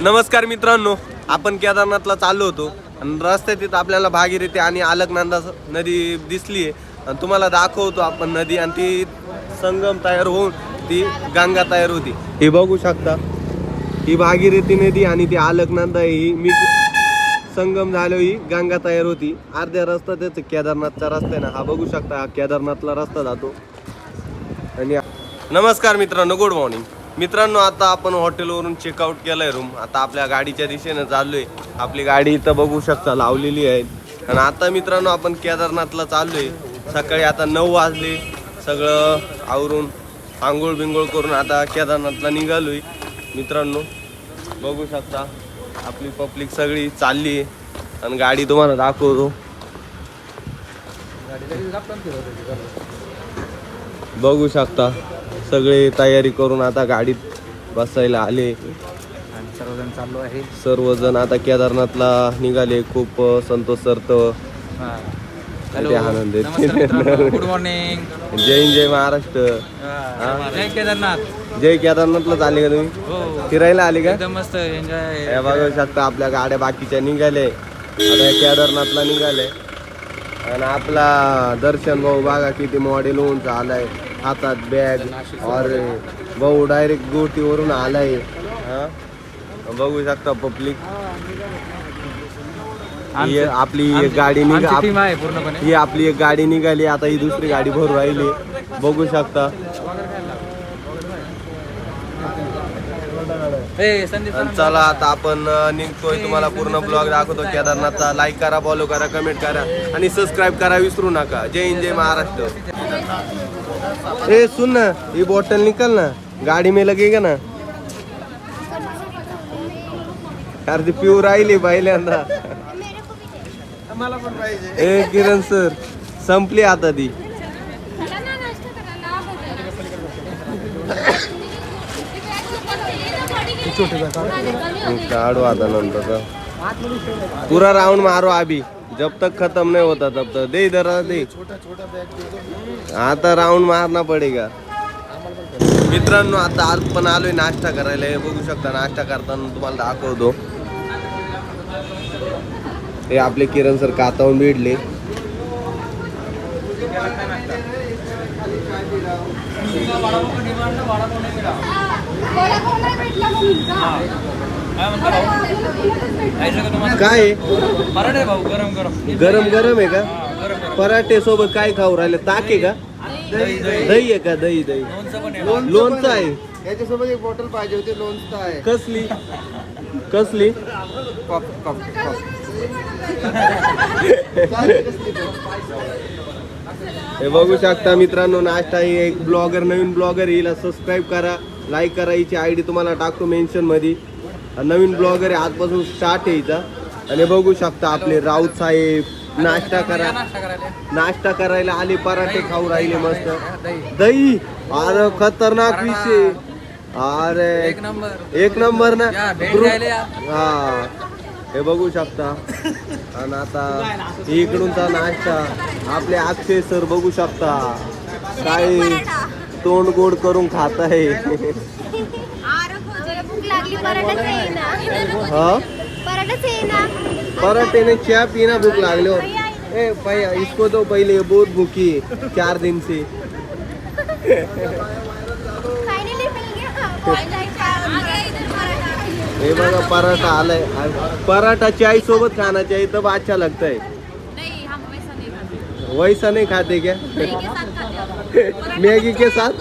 नमस्कार मित्रांनो, आपण केदारनाथला चाललो होतो आणि रस्त्यात तिथं आपल्याला भागीरथी आणि अलकनंदा नदी दिसली आहे आणि तुम्हाला दाखवतो आपण नदी आणि ती संगम तयार होऊन ती गंगा तयार होती. हे बघू शकता, ही भागीरथी नदी आणि ती अलकनंदा ही मी संगम झालो ही गंगा तयार होती. अर्ध्या रस्ता त्याच केदारनाथचा रस्ता आहे ना, हा बघू शकता, हा केदारनाथला रस्ता जातो. आणि नमस्कार मित्रांनो, गुड मॉर्निंग मित्रांनो. आता आपण हॉटेलवरून चेकआउट केलंय रूम. आता आपल्या गाडीच्या दिशेने चाललोय. आपली गाडी इथं बघू शकता लावलेली आहे. आणि आता मित्रांनो आपण केदारनाथला चाललोय. सकाळी आता 9 वाजले. सगळं आवरून आंघोळ बिंघोळ करून आता केदारनाथला निघालोय. मित्रांनो बघू शकता आपली पब्लिक सगळी चालली आहे आणि गाडी तुम्हाला दाखवतो. बघू शकता सगळे तयारी करून आता गाडीत बसायला आले आणि सर्वजण चाललो आहे. सर्वजण आता केदारनाथला निघाले. खूप संतोष सर आनंद गुड मॉर्निंग. जय हिंद, जय महाराष्ट्र. जय केदारनाथ. जय केदारनाथलाच आले का तुम्ही? हो, फिरायला आले का? एकदम मस्त एन्जॉय. हे बघू शकता आपल्या गाड्या बाकीच्या निघाले. आता केदारनाथला निघाले आणि आपला दर्शन भाऊ बघा किती मॉडेल होऊन आलाय. हातात बॅग और भाऊ डायरेक्ट गोटीवरून आलाय. बघू शकता पब्लिक. आपली एक गाडी पूर्णपणे ही आपली एक गाडी निघाली. आता ही दुसरी गाडी भरून राहिली. बघू शकता. चला आता आपण निघतोय. तुम्हाला पूर्ण ब्लॉग दाखवतो केदारनाथचा. लाईक करा, फॉलो करा, कमेंट करा आणि सबस्क्राईब करा विसरू नका. जय हिंद, जय महाराष्ट्र. ए सुन ना, ये बॉटल निकल ना, गाडी में लगेगा ना. यार ती पिऊ राहिली पहिल्यांदा. ए किरण सर, संपली आता ती. काढू आता नंतर. पूरा राउंड मारो अभी, जब तक खत्म नहीं होता तब तक. दे इधर दे. आता राउंड मारना पडेगा. मित्रांनो आता आज पण आलोय नाश्ता करायला. हे बघू शकता, नाश्ता करताना तुम्हाला दाखवतो. हे आपले किरण सर कातावून भेटले. काय गरम गरम आहे का? पराठे सोबत काय खाऊ राहिले? ताक आहे का? दही आहे का? दही लोणचं आहे. याच्यासोबत एक बॉटल पाहिजे होती. लोणचं आहे. कसली कसली? हे बघू शकता मित्रांनो, नाश्ता ही एक ब्लॉगर, नवीन ब्लॉगर हिला सबस्क्राईब करा, लाईक करा. हिची आयडी तुम्हाला टाकतो मेन्शन मध्ये. नवीन ब्लॉगर आहे, आजपासून स्टार्ट आहे हिचा. आणि बघू शकता आपले राऊत साहेब नाश्ता करायला आले. पराठे खाऊ राहिले मस्त. दही, अरे खतरनाक विषय. अरे एक नंबर ना. हा हे बघू शकता. आणि आता इकडूनचा नाश्ता आपले अक्षय सर बघू शकता, काय तोंड गोड करून खात आहे. पराठे ने चाय पीना, भूख लागले हो. ए भैया इसको तो पहले, बहुत भूखी है 4 दिन से. हे बघा पराठा आलाय. पराठा चाय सोबत खाना चाहिए तब अच्छा लगता है. वैसा नहीं खाते क्या? मॅगी के साथ.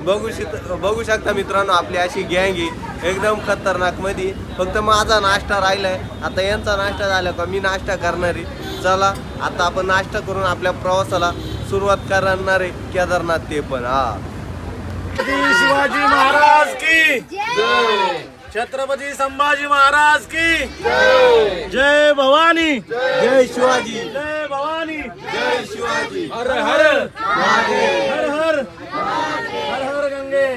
बघू शकता मित्रांनो, आपली अशी गँग आहे एकदम खतरनाक मध्ये. फक्त माझा नाश्ता राहिलाय. आता यांचा नाश्ता झाला का मी नाश्ता करणार आहे. चला आता आपण नाश्ता करून आपल्या प्रवासाला सुरुवात करणार आहे. केदारनाथ ते पण. शिवाजी महाराज की जय. छत्रपती संभाजी महाराज की जय. जय भवानी, जय शिवाजी, जय भवानी, जय शिवाजी. हर हर हर हर हर हर गंगे.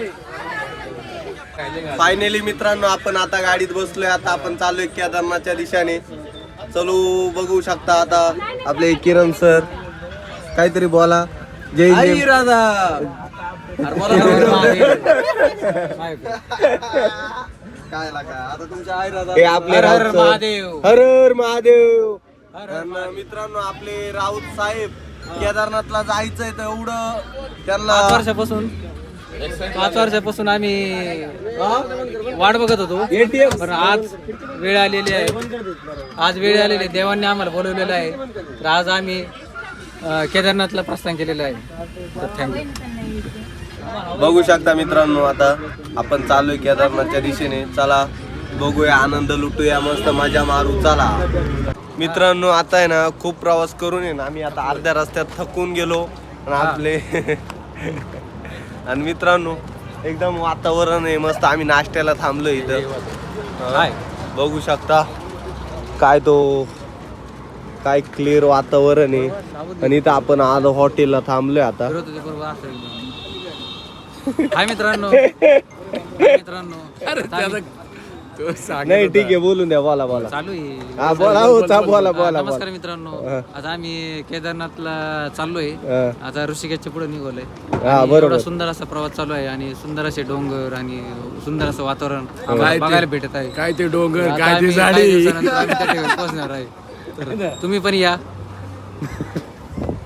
फायनली मित्रांनो आपण आता गाडीत बसलोय. आता आपण चाललोय केदारनाथच्या दिशेने. चलू बघू शकता आता आपले किरण सर काहीतरी बोला. जय हिंद राधा. काय लागा आता तुमच्या हे आपले हर हर राऊत sir. महादेव. हर हर महादेव. हर हर आणि मित्रांनो आपले राऊत साहेब केदारनाथला जायचंय तर एवढं त्यांना 5 वर्षापासून आम्ही वाट बघत होतो ATM. पण आज वेळ आलेली आहे. देवांनी आम्हाला बोलवलेलं आहे. तर आज आम्ही केदारनाथला प्रस्थान केलेलं आहे. तर थँक्यू. बघू शकता मित्रांनो आता आपण चाललोय केदारनाथच्या दिशेने. चला बघूया, आनंद लुटूया, मस्त मजा मारू. चला मित्रांनो आता आहे ना खूप प्रवास करून आहे ना आम्ही आता अर्ध्या रस्त्यात थकून गेलो आणि आपले आणि मित्रांनो एकदम वातावरण आहे मस्त. आम्ही नाश्त्याला थांबलो इथं. हाय. बघू शकता काय काय क्लिअर वातावरण आहे. आणि इथं आपण आलो हॉटेलला थांबलोय आता. हाय मित्रांनो. नाही ठीक आहे, बोलून द्या, बोला चालू हा, बोला हो, बोला. नमस्कार मित्रांनो. आता आम्ही केदारनाथला चाललोय. आता ऋषिकेशच्या पुढे निघालोय. हा, बरोबर. एवढा सुंदर असा प्रवास चालू आहे आणि सुंदर असे डोंगर आणि सुंदर असं वातावरण आम्हाला बघायला भेटत आहे. काय ते डोंगर आता काय आम्ही ते काही झाडी. दिवसानंतर आम्ही त्या ठिकाणी पोहोचणार आहे. तर तुम्ही पण या.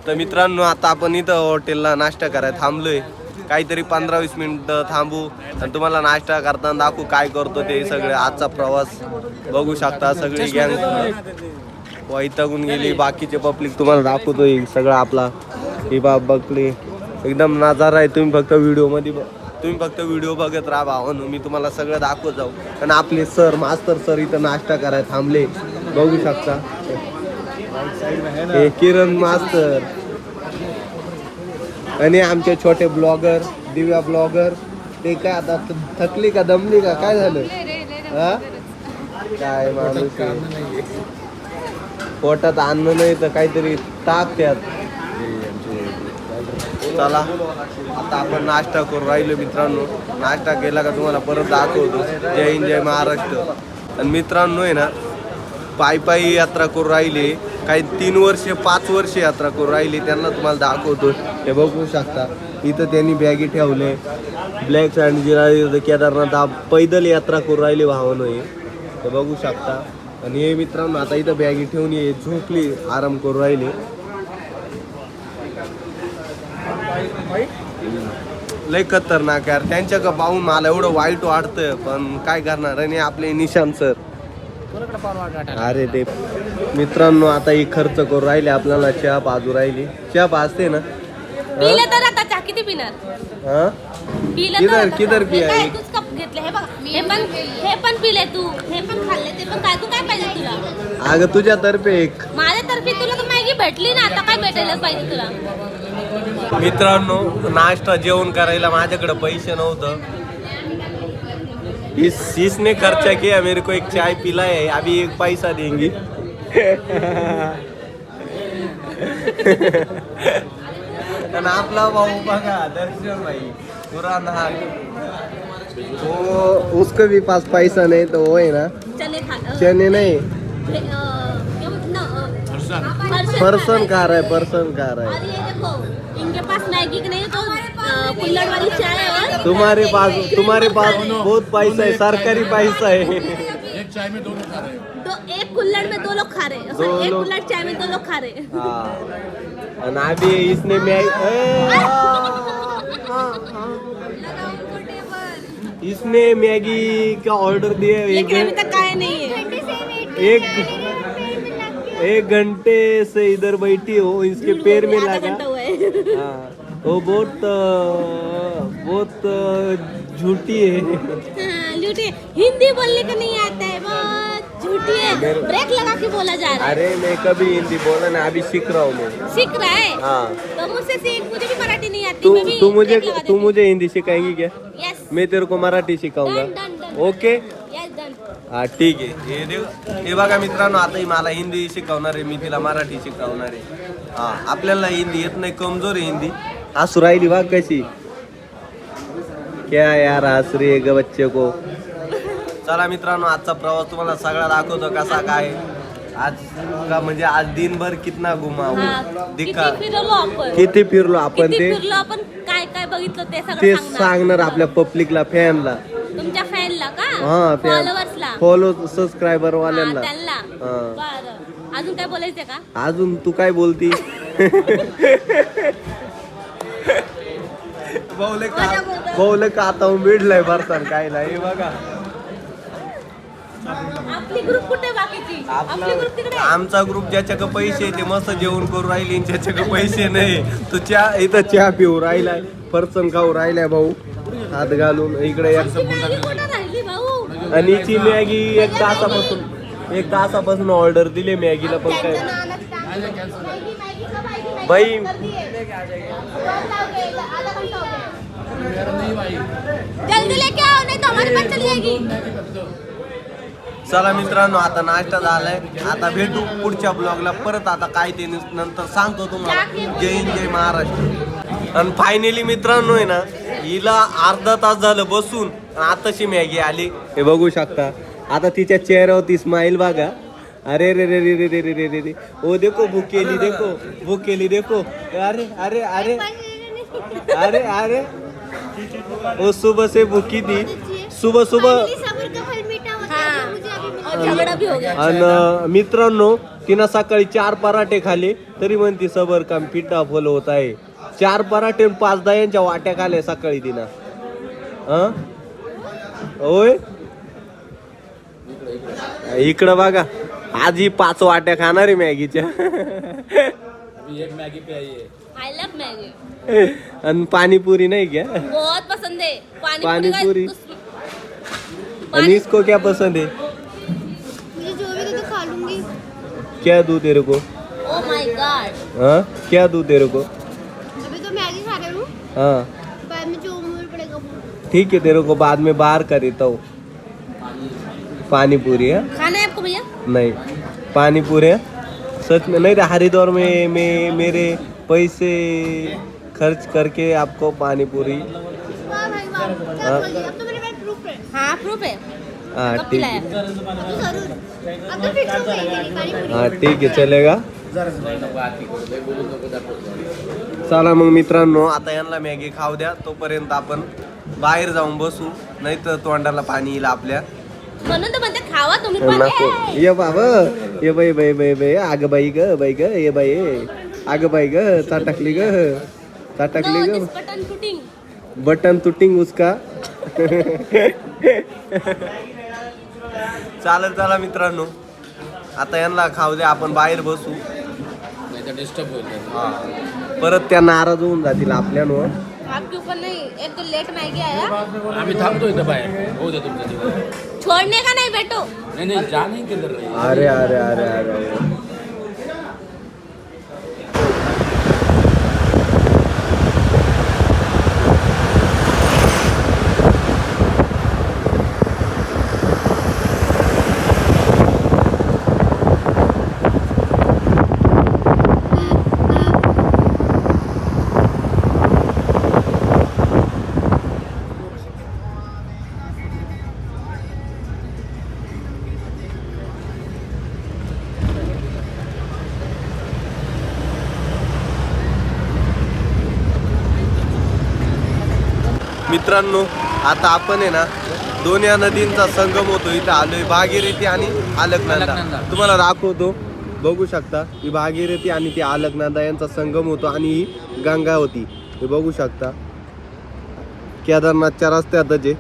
तर मित्रांनो आता आपण इथं हॉटेलला नाश्ता करायला थांबलोय. काहीतरी 15-20 मिनिटं थांबू आणि तुम्हाला नाश्ता करताना दाखवू काय करतो ते सगळे. आजचा प्रवास बघू शकता. सगळी गँग वैतागून गेली. बाकीचे पब्लिक तुम्हाला दाखवतो सगळं आपला ही बाब बघली एकदम नजारा आहे. तुम्ही फक्त व्हिडिओ बघत राहा भावानो. मी तुम्हाला सगळं दाखवत जाऊ. आणि आपले सर मास्तर सर इथं नाश्ता करायला थांबले. बघू शकता हे किरण मास्तर आणि आमचे छोटे ब्लॉगर दिव्या ब्लॉगर. ते काय आता थकली का दमली का काय झालं हा? काय माणूस आहे. पोटात अन्न नाही तर काहीतरी टाक त्यात. चला आता आपण नाश्ता करून राहिलो मित्रांनो. नाश्ता केला का तुम्हाला परत दाखवतो. जय हिंद जय महाराष्ट्र. आणि मित्रांनो आहे ना पायी यात्रा करून राहिली. काही 3 वर्ष 5 वर्ष यात्रा करून राहिली. त्यांना तुम्हाला दाखवतो. हे बघू शकता इथं त्यांनी बॅगी ठेवले. ब्लॅक सँड जिरा केदारनाथ पैदल यात्रा करून राहिली भावानं. हे बघू शकता. आणि हे मित्रांनो आता इथं बॅगी ठेवून ये झोपली आराम करून राहिली. लय खतरनाक यार. त्यांच्या पाहून मला एवढं वाईट वाटतं पण काय करणार. आणि आपले निशांत सर अरे ते मित्रांनो आता ही खर्च करून राहिले. आपल्याला चहा पाजू राहिली. चहा पाजते ना पिले तर आता चहा किती पिणार? हा पिले तर किधर पिया काय तूच कप घेतले. हे बघ हे पण पिले तू. हे पण खाल्ले ते पण काय. तू काय पाहिजे तुला? अगं तुझ्यातर्फे एक. माझ्यातर्फे तुला तर मॅगी भेटली ना. आता काय भेटायलाच पाहिजे तुला? मित्रांनो नाश्ता जेवण करायला माझ्याकडे पैसे नव्हतं. इसने खर्चा किया मेरे को एक चाय पिलाए. अभी 1 पैसा देंगी. आणि आपला भाऊ बघा दर्शन भाई पुराना वो उसको भी पास पैसा नहीं तो वो है ना चने नहीं पर्सन खा रहा है. और ये देखो इनके पास मैगी की नहीं तो कुल्हड़ वाली चाय है. तुम्हारे पास बहुत पैसा है. सरकारी पैसा है. एक चाय में 2 लोग खा रहे हैं. एक कुल्हड़ में 2 लोग खा रहे. एक कुल्हड़ चाय में 2 लोग खा रहे. हाँ और अभी इसने इसने मैगी का ऑर्डर दिया. लेकिन अभी तक खाया नहीं है. 1 घंटे से इधर बैठी हो. इसके पैर में आधा लगा. घंटा हुआ है. हाँ वो बहुत झूठी है. हाँ, झूठी है. हिंदी बोलने का नहीं आता है. बहुत झूठी है. ब्रेक लगा के बोला जा रहा है. अरे मैं कभी हिंदी बोला ना. अभी सीख रहा हूँ मैं. सीख रहा है. हाँ तो मुझसे सीख. मुझे भी मराठी नहीं आती. मैं भी तू break लगा मुझे हिंदी सिखाएंगी क्या? देती. Yes. मैं तेरे को मराठी सिखाऊंगा. Done. Okay Yes, done. हा ठीक आहे. हे बघा मित्रांनो आता मला हिंदी शिकवणार आहे. मी तिला मराठी शिकवणार आहे. हा आपल्याला हिंदी येत नाही. कमजोर आहे हिंदी. हसू राहिली बघ कशी. क्या यार हस रही है ग बच्चे को. चला मित्रांनो आजचा प्रवास तुम्हाला सगळा दाखवतो कसा काय. आज का म्हणजे आज दिनभर कितना घुमाव हाँ, दिखा किती फिरलो आपण. किती फिरलो आपण. किती ते फिरलो आपण. काय काय बघितलं ते ते सगळं सांगणार आपल्या पब्लिकला फॅनला. तुमच्या फॅनला का? हा, fan. फॉलोअर्सला फॉलो सबस्क्रायबर वाल्यांना त्यांना हा. बरं अजून काय बोलायचं का अजून तू काय बोलती बहुले का आता मिडलंय भरतान काय नाही बघा आपली ग्रुप कुठे बाकीची आपली ग्रुप तिकडे आहे. आमचा ग्रुप ज्याच्याकडे पैसे आहे ते मस्त जेवण करू राहिले आणि ज्याच्याकडे पैसे नाही तो चहा इथं चहा पिऊ राहिलाय फरसन खाऊ राहिलाय भाऊ हात घालून इकडे आमची मॅगी कुठे राहिली भाऊ आणि ची मॅगी एक तासापासून ऑर्डर दिली मॅगीला पण काय बाई जल्दी लेके आओ नहीं तो हमारी बात चली जाएगी चला मित्रांनो आता नाश्ता झालाय आता भेटू पुढच्या ब्लॉगला परत आता काय ते नंतर सांगतो तुम्हाला जय हिंद जय महाराष्ट्र आणि फायनली मित्रांनो आहे ना हिला अर्धा तास झालं बसून आताशी मॅगी आली हे बघू शकता आता तिच्या चेहऱ्यावरती स्माइल बघा अरे रे रे रे रे रे रे रे रे रे ओ देखो भूख केली देखो अरे अरे अरे अरे अरे वो सुबह से भूखी थी सुबह सब्र का फल मीठा होता है मुझे अभी और झगड़ा भी हो गया आणि मित्रांनो तिनं सकाळी 4 पराठे खाल्ले तरी म्हणती सबर काम पिठा फल होत आहे 4 पराठे 5 दह्यांच्या वाट्या खाल्ल्या सकाळी तिनं होय इकडं बघा आज ही 5 वाट्या खाणार आहे मॅगीच्या आई लव मैगी आणि पाणीपुरी नहीं क्या बहुत पसंद है पानीपुरी। का- आणि इसको क्या पसंद है मुझे जो भी दे तो खा लूंगी क्या दूं तेरे को ओ माय गॉड हाँ क्या दूं तेरे को अभी तो मैगी खा रही हूँ हाँ बाद में जो मुंह में पड़ेगा वो ठीक है तेरे को बाद में बाहर कर देता हूँ पानीपुरी है खाना है आपको भैया नहीं पानीपुरी है सच में नहीं हरिद्वार में मैं मेरे पैसे खर्च करके आपको पानीपुरी वाह भाई वाह क्या हाँ। बोल दिया अब तो मेरे पास प्रूफ है हाँ प्रूफ है हाँ कब ठीक खिलाया है अब तो जरूर अब तो फिक्स हो गई मेरी पानी पूरी हाँ ठीक आहे चलेगा चला मग मित्रांनो आता यांना मॅगी खाऊ द्या तोपर्यंत आपण बाहेर जाऊन बसू नाही तर तोंडाला पाणी येईल आपल्या म्हणून तर म्हणते खावा तुम्ही पण नको ये बाबा ये बाई बाई बाई बाई आग बाई ग ये बाई आग बाई ग चाटकली ग बटन शूटिंग बटन तुटिंग उसका चालेल चला मित्रांनो आता यांना खाऊ द्या आपण बाहेर बसू हा. परत त्या नाराज होऊन जातील आपल्यावर आपके ऊपर नहीं एक तो लेट मैगी आया आम्ही थांबतो इथं बाहेर होऊ दे तुमचं छोड़ने का नहीं बेटो नाही जाणे किधर रे अरे अरे अरे अरे मित्रांनो आता आपण आहे ना दोन या नदींचा संगम होतो इथं आलोय भागीरथी आणि अलकनंदा तुम्हाला दाखवतो बघू शकता ही भागीरथी आणि ती अलकनंदा यांचा संगम होतो आणि ही गंगा होती हे बघू शकता केदारनाथच्या रस्त्यातच आहे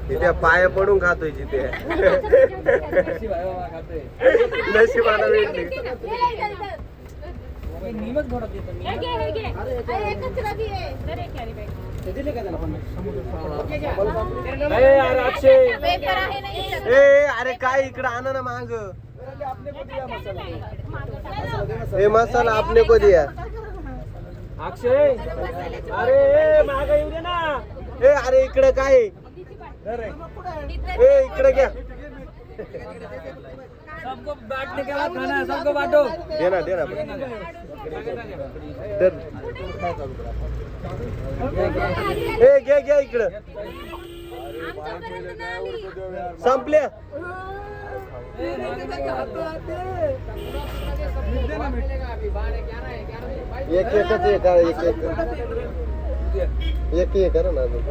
तिथे पाया पडून खातोय जिथे नशिबाला भेटली अरे काय इकडे आणा ना माग हे मसाला आपने को दिया अक्षय अरे माग येऊ दे ना अरे इकडे काय इकडे घ्या सबको बांटने के बाद खाना है, सबको बांटो दे ना ए घे घे इकडं आमच्यापर्यंत नाही आली. संपल्या एक एकच आहे का एक एक एक करा ना अजून.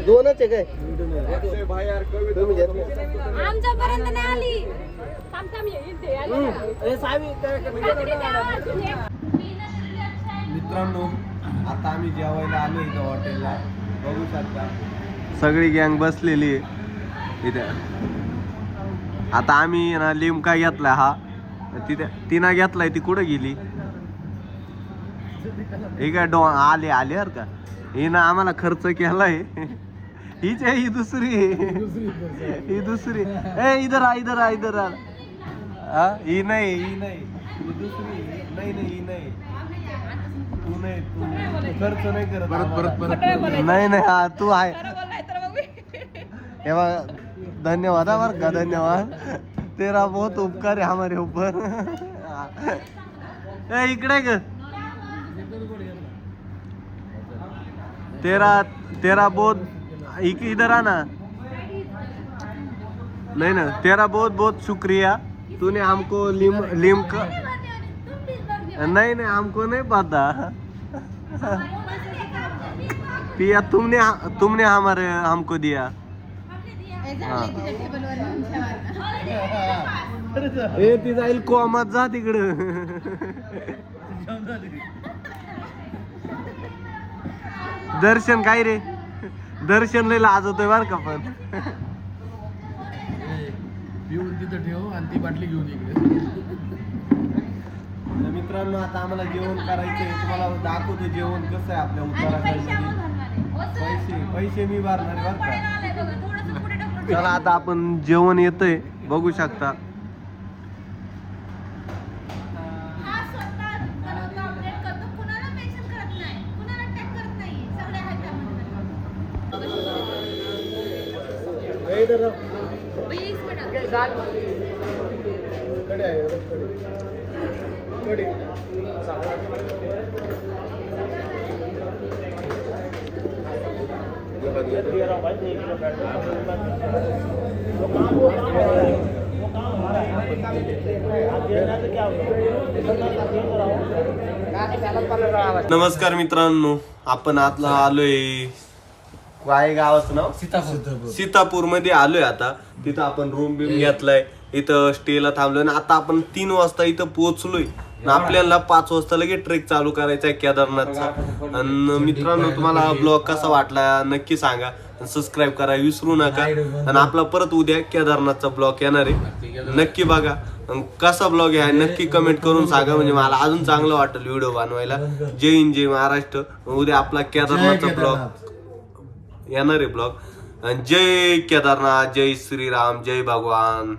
दोनच आहे काय तुम्ही घेतले आमच्यापर्यंत नाही आली. थांब थांब ये, इथे आली ना. मित्रांनो आता आम्ही जेवायला आलो इथं हॉटेलला बघू शकता सगळी गँग बसलेली आहे इथे. आता आम्ही ना लिमका घेतलाय हा तिथे तिनं घेतलाय ती कुठं गेली हे काय आले आले बर का हिनं आम्हाला खर्च केलाय हीच आहे ही दुसरी ही दुसरी ए इधर आ इधर आ इधर आ हा ही नाही ही दुसरी नाही नाही ही नाही तू नाही तू खर्च नाही करत परत नाही नाही हा तू आहे हे बघ धन्यवाद बर का धन्यवाद तेरा बहुत उपकार है हमारे ऊपर ए इकडे ग तेरा बहुत इधर आना नहीं ना तेरा बहुत बहुत शुक्रिया तूने हमको लिम का नहीं नहीं हमको नहीं पता पिया तुमने हमारे हमको दिया ए ती जाईल कोमात जा तिकडं दर्शन काय रे दर्शन लय लाजवतोय बर का पण पिऊन तिथं ठेव आणि ती बाटली घेऊन इकडे. मित्रांनो आता आम्हाला जेवण करायचंय तुम्हाला दाखवतो जेवण कसं आहे आपल्या उत्तराखंड पैसे मी भरणार बर का. चला आता आपण जेवण येतंय बघू शकता. हा स्वतः बनवतो, ऑपरेट करतो, कुणाला मेन्शन करत नाही, कुणाला टॅग करत नाही, सगळे आहेत त्यामध्ये. 20 मिनिट. नमस्कार मित्रांनो आपण आता आलोय काय गावाचं नाव सीतापूर मध्ये आलोय. आता तिथं आपण रूम बिम घेतलाय इथं स्टेला थांबलोय आणि आता आपण 3 वाजता इथं पोहोचलोय. आपल्याला 5 वाजता लगेच ट्रेक चालू करायचा आहे केदारनाथचा. आणि मित्रांनो तुम्हाला ब्लॉग कसा वाटला नक्की सांगा, सबस्क्राईब करा विसरू नका. आणि आपला परत उद्या केदारनाथचा ब्लॉग येणार आहे नक्की बघा. कसा ब्लॉग आहे नक्की कमेंट करून सांगा म्हणजे मला अजून चांगलं वाटेल व्हिडिओ बनवायला. जय हिंद जय महाराष्ट्र. उद्या आपला केदारनाथचा ब्लॉग येणार आहे ब्लॉग. जय केदारनाथ जय श्रीराम जय भगवान.